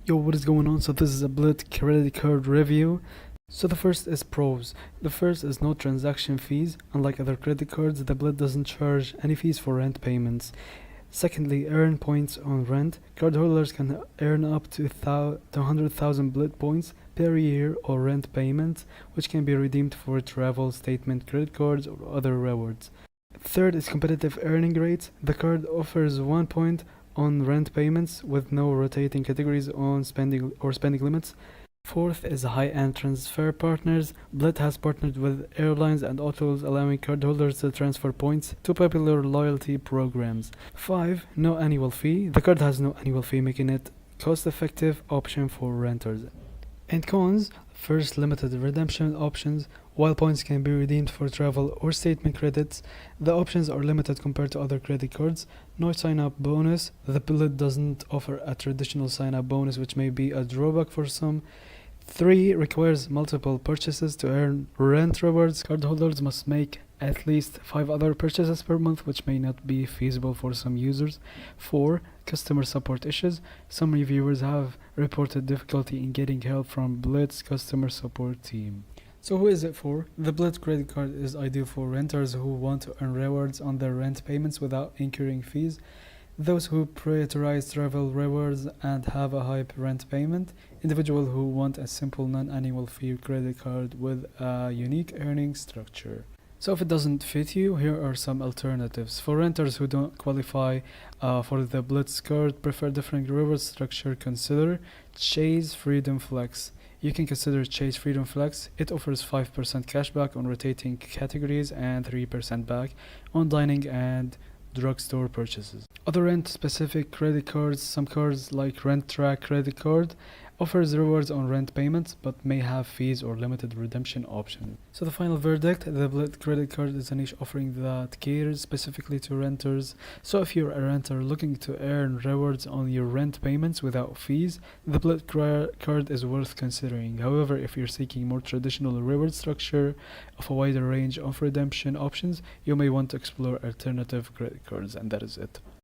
Yo, what is going on? So this is a BILT credit card review. So the first is pros. The first is no transaction fees. Unlike other credit cards, the BILT doesn't charge any fees for rent payments. Secondly, earn points on rent. Cardholders can earn up to 100,000 BILT points per year or rent payment, which can be redeemed for travel, statement, credit cards, or other rewards. Third is competitive earning rates. The card offers 1 point on rent payments with no rotating categories on spending limits. Fourth is high-end transfer partners. BILT has partnered with airlines and autos, allowing cardholders to transfer points to popular loyalty programs. 5. No annual fee. The card has no annual fee, making it cost-effective option for renters. And cons: first, limited redemption options. While points can be redeemed for travel or statement credits, the options are limited compared to other credit cards. No sign-up bonus. The BILT doesn't offer a traditional sign-up bonus, which may be a drawback for some. 3. Requires multiple purchases to earn rent rewards. Cardholders must make at least 5 other purchases per month, which may not be feasible for some users. 4. Customer support issues. Some reviewers have reported difficulty in getting help from BILT's customer support team. So who is it for? The BILT credit card is ideal for renters who want to earn rewards on their rent payments without incurring fees, those who prioritize travel rewards and have a high rent payment, individuals who want a simple non-annual fee credit card with a unique earning structure. So if it doesn't fit you, here are some alternatives. For renters who don't qualify for the BILT card, prefer different reward structure, consider Chase Freedom Flex. You can consider Chase Freedom Flex. It offers 5% cashback on rotating categories and 3% back on dining and drugstore purchases. Other rent-specific credit cards, some cards like Rent Track credit card, offers rewards on rent payments but may have fees or limited redemption options. So the final verdict: the BILT credit card is a niche offering that caters specifically to renters. So if you're a renter looking to earn rewards on your rent payments without fees, the BILT card is worth considering. However, if you're seeking more traditional reward structure of a wider range of redemption options, you may want to explore alternative credit cards. And that is it.